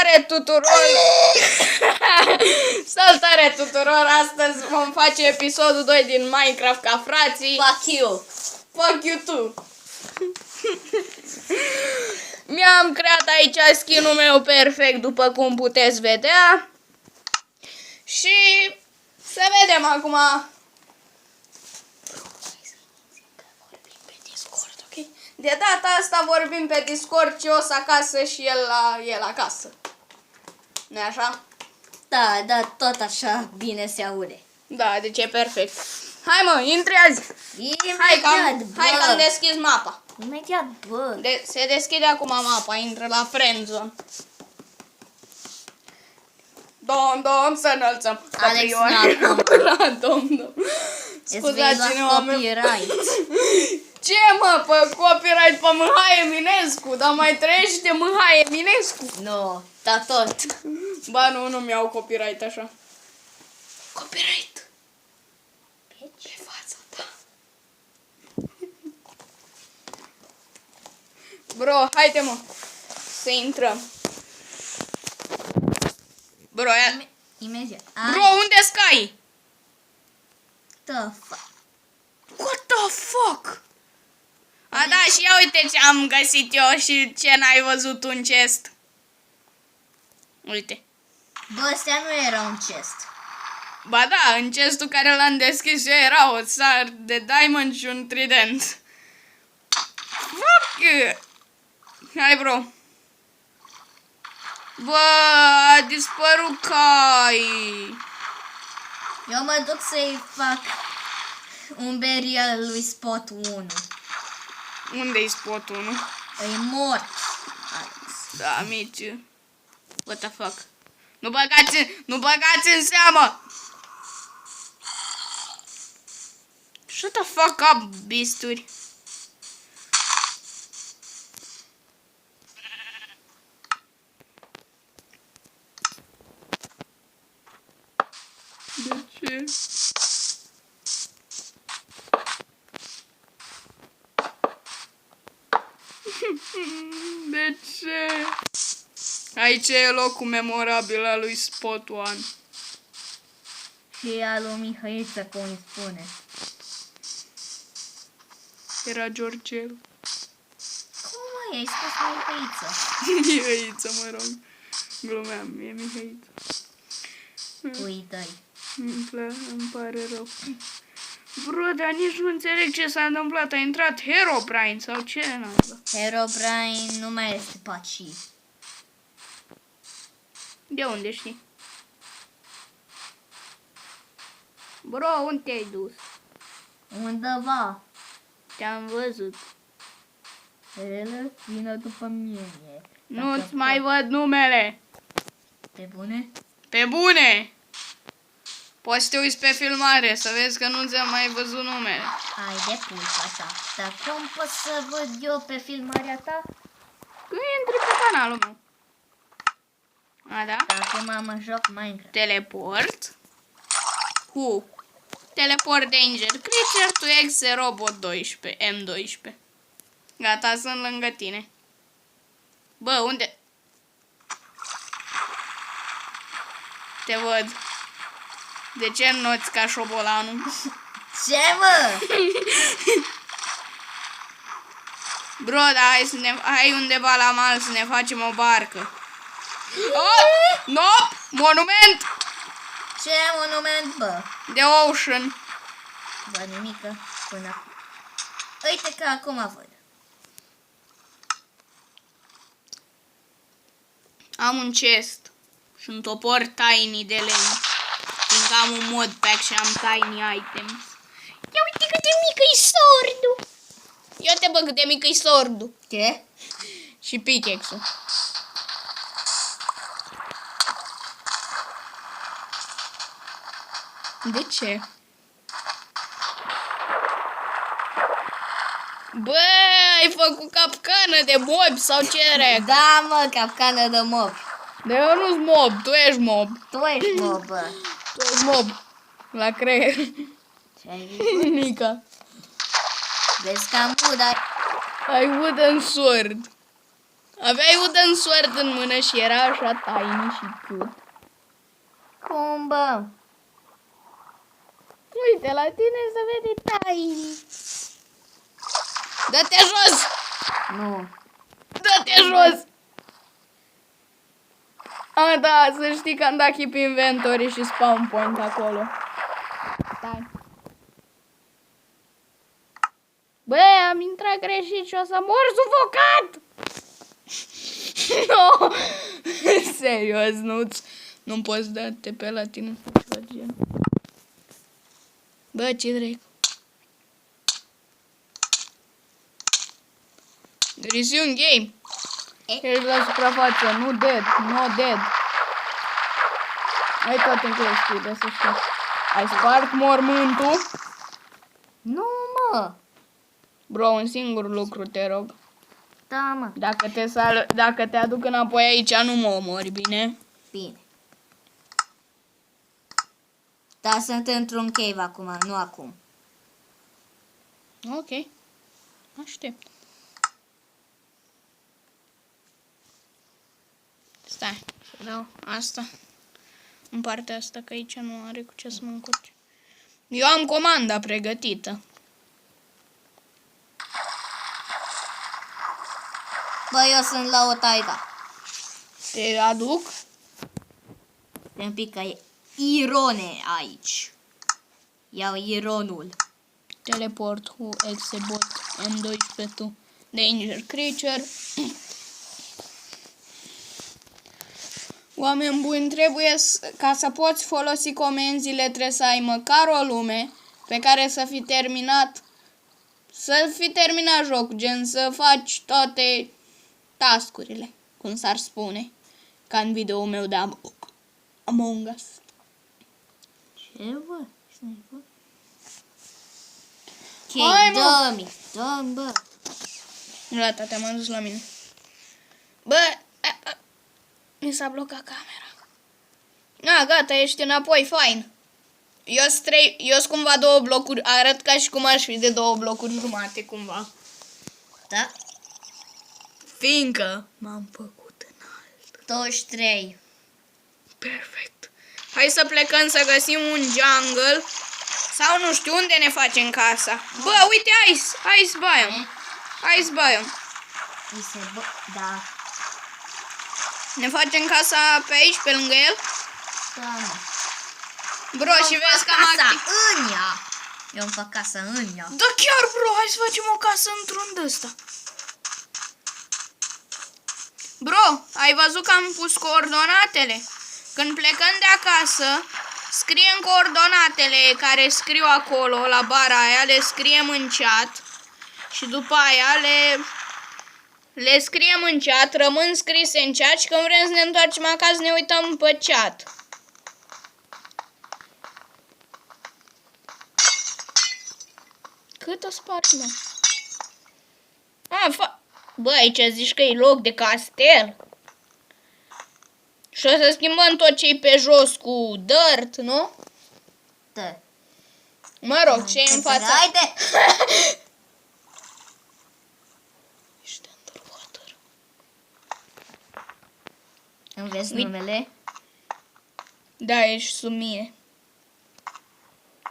Salutare tuturor! Salutare tuturor! Astăzi vom face episodul 2 din Minecraft ca frații. Fuck you! Fuck you too! Mi-am creat aici skin-ul meu perfect, după cum puteți vedea. Și să vedem acum. De data asta vorbim pe Discord, și eu sunt acasă și el acasă. Nu-i așa? Da, da, tot așa bine se aude. Da, deci e perfect. Hai mă, intri azi. Hai că am deschis mapa. Imediat, bă. Se deschide acum mapa, intră la friendzone. Dom, să înălțăm. Alex, Dom. Scuzați-ne, oameni. Copyright. Ce mă, pe copyright pe Mihai Eminescu? Dar mai trăiește Mihai Eminescu? No, da tot. Ba nu mi-au copyright așa. Copyright. Pe fața ta. Bro, haide mă. Să intrăm. Bro, Imediat. Bro, unde-s cai? The fuck? What the fuck? A, da, și ia uite ce am găsit eu și ce n-ai văzut un chest. Uite. Bă, astea nu era un chest. Ba da, în chestul care l-am deschis eu era o sar de diamond și un trident. Fuck! Hai, bro. Bă, a dispărut cai. Eu mă duc să-i fac un burial lui Spot 1. Unde-i spotul, nu? E mort. Da, amici. What the fuck? Nu băgați în seamă! Shut the fuck up, beasturi. De ce? De ce? Aici e locul memorabil al lui Spot One. Și al lui Mihăiță, cum îi spune. Era Georgel. Cum mai ai spus Mihăiță? Mihăiță, mă rog. Glumeam, e Mihăiță. Uită-i. Îmi pare rău. Bro, dar nici nu înțeleg ce s-a întâmplat. A intrat Herobrine sau ce n-a? Herobrine nu mai este paciv. De unde știi? Bro, unde te-ai dus? Undeva. Te-am văzut. Ele vină după mine. Nu-ți mai văd numele. Pe bune? Pe bune! Poți să te uiți pe filmare, să vezi că nu ți-am mai văzut numele. Hai de pulpa ta. Dar cum pot să văd eu pe filmarea ta? Când intri pe canalul meu. A, da? Dacă mă joc Minecraft. Teleport. Teleport danger. Creature to X Robot 12. M12. Gata, sunt lângă tine. Bă, unde? Te văd. De ce înnoți ca șobolanul? Ce, mă? Bro, da, hai undeva la mal să ne facem o barcă. Nope! Monument! Ce monument, bă? De ocean. Bă, nimică până acum. Uite că acum văd. Am un chest și un topor tiny de lemn. Fiindcă am un mod pack și am tiny items. Ia uite cât de mică-i sordu. Ia te bă cât de mică-i sordu. Ce? Și pickaxe-ul. De ce? Bă, ai făcut capcană de mobi sau ce era? Da, mă, capcană de mob. Dar eu nu-s mob, tu ești mob. Tu ești mob, bă. Tu ești mob. La creier. Ce ai zis? Nica. Vezi că am ud, dar Ai wooden sword. Aveai Wooden Sword în mână și era așa tiny și cute. Cum, bă? Uite, la tine se vede tiny. Dă-te jos! Nu. Dă-te jos! A, da, să știi că am dat keep inventory și spawn point acolo. Stai. Bă, am intrat greșit și o să mor sufocat! No! Serios, nu poți da-te pe la tine sau ceva de genul. Bă, ce drept. Resume game. Ești la suprafață, nu dead, no dead. Ai toate în chestii, de să știi. Ai spart mormântul? Nu, mă. Bro, un singur lucru, te rog. Da, mă. Dacă te aduc înapoi aici, nu mă omori, bine? Bine. Dar sunt într-un cave acum, nu acum. Ok. Aștept. Stai, să dau asta. În partea asta, că aici nu are cu ce să mă încurce. Eu am comanda pregătită. Bă, eu sunt la o taiga. Te aduc? Un pic că e irone aici. Iau ironul. Teleport who exebot M12 to danger creature. Oameni buni, ca să poți folosi comenzile, trebuie să ai măcar o lume pe care să fi terminat jocul, gen să faci toate tascurile, cum s-ar spune, ca în video-ul meu de Among Us. Ce, bă? Hai, Ok, mă! dă-mi, bă. Gata, te-am adus la mine. Bă, mi s-a blocat camera. Gata, ești înapoi, fain. Eu sunt cumva 2 blocuri, arăt ca și cum aș fi de 2 blocuri jumate, cumva. Da? Fiindcă m-am făcut înalt. 23. Perfect. Hai să plecăm să găsim un jungle. Sau nu știu unde ne facem casa. Bă, uite, ice biome. Ice biome. Da. Ne facem casa pe aici, pe lângă el? Da, mă. Bro, și vezi că am activat. în ea. Eu îmi fac casa în ea. Da, chiar, bro, hai să facem o casă într-un d-ăsta. Bro, ai văzut că am pus coordonatele? Când plecăm de acasă, scriem coordonatele care scriu acolo, la bara aia, le scriem în chat. Și după aia le scriem în chat, rămân scrise în chat și când vrem să ne întoarcem acasă ne uităm pe chat. Cât o sparg, mă? Bă, aici zici că e loc de castel. Și o să schimbăm tot ce-i pe jos cu dirt, nu? Da. Mă rog, ce e în fața? Haide! Ești underwater. Îmi vezi numele? Da, ești sub mine.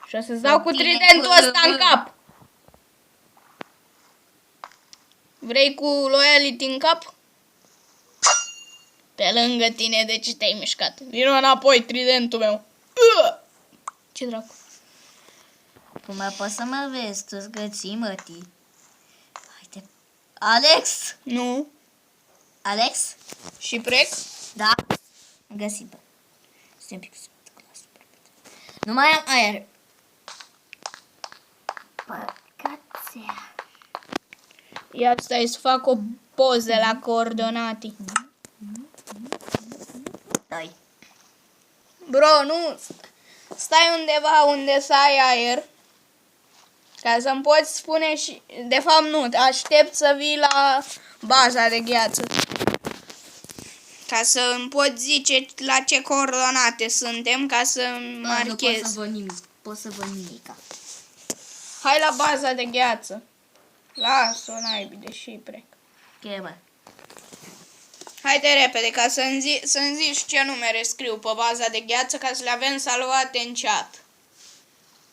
Și o să-ți dau cu tridentul ăsta în cap. Vrei cu loyalty în cap? Pe lângă tine, de ce te-ai mișcat? Vino înapoi, tridentul meu. Ce dracu? Cum mai poți să mă vezi? Tu-ți gății, mătii. Haide. Alex! Nu. Alex? Și prec? Da. Am găsit, bă. Stai un pic să mă duc la suprafață. Nu mai am aer. Păcațea. Ia stai să fac o poză la coordonate. Dai. Bro, nu. Stai undeva unde să ai aer. Ca să-mi poți spune și... De fapt nu, aștept să vii la baza de gheață. Ca să îmi poți zice la ce coordonate suntem, ca să marchez. Nu pot să văd nimic. Pot să văd nimica. Hai la baza de gheață. Las-o, naibii, deși prec. Ok, bă. Haide repede, ca să-mi zici ce numere scriu pe baza de gheață ca să le avem salvate în chat.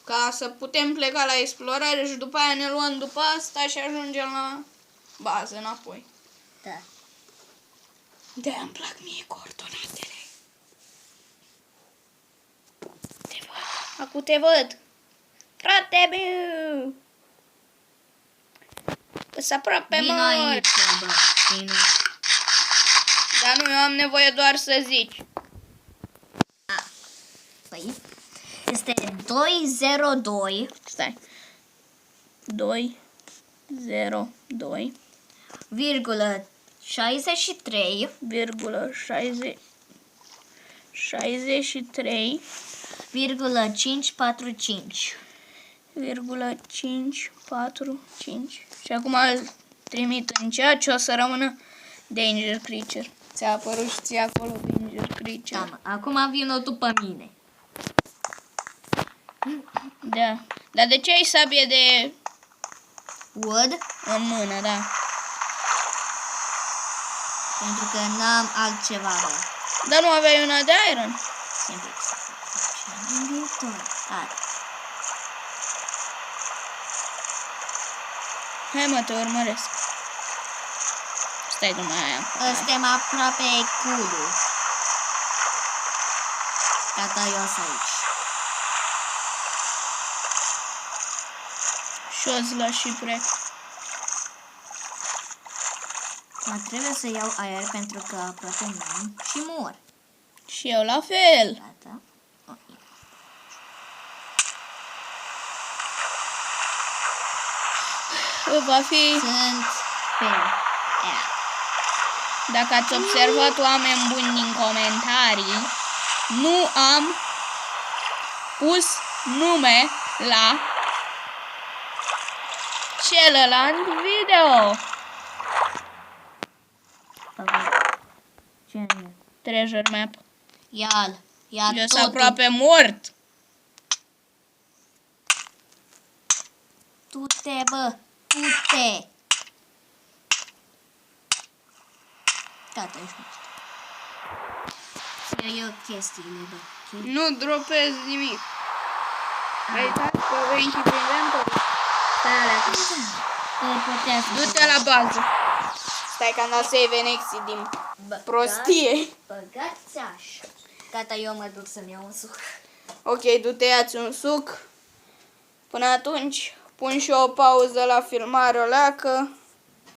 Ca să putem pleca la explorare și după aia ne luăm după asta și ajungem la bază înapoi. Da. De-aia îmi plac mie coordonatele. Te văd. Acum te văd. Frate meu! Păs aproape Vino mor. aici, bă. Vino. Dar nu, eu am nevoie doar să zici. Păi, este 202, Stai. 2, 0, 2, virgulă 63, virgulă 63, virgulă 545. virgulă 5, 4, 5. Și acum îl trimit în chat și o să rămână Danger Creature. Ți-a apărut și ție acolo Danger Creature. Da, mă. Acum vină după mine. Da. Dar de ce ai sabie de Wood, în mână, da? pentru că n-am altceva, bă. Dar nu aveai una de iron? Sempre să facem în viitor. Hai. Hai mă, te urmăresc. Stai numai aia. Suntem aproape culul. Gata, eu sunt aici. Și-o la shipwreck. Mai trebuie să iau aer pentru că aproape n-am și mor. Și eu la fel. Gata. Ok. Va fi, Sunt pe ea. dacă ați observat, oameni buni din comentarii, nu am pus nume la celălalt video. Ce e? Treasure map. Ia-l. Ia Eu sunt totul. aproape mort. Tu-te, bă. Tu-te. Gata, ești mișto. Eu chestiile, bă. Ok? Nu dropez nimic. Ai uitat că vei închide inventorul? Stai alea că... Îl puteți. Du-te la bază. Stai că am dat save în exit din prostie. Băgați așa. Gata, eu mă duc să-mi iau un suc. Ok, du-te, ia-ți un suc. Până atunci, pun și o pauză la filmare o leacă.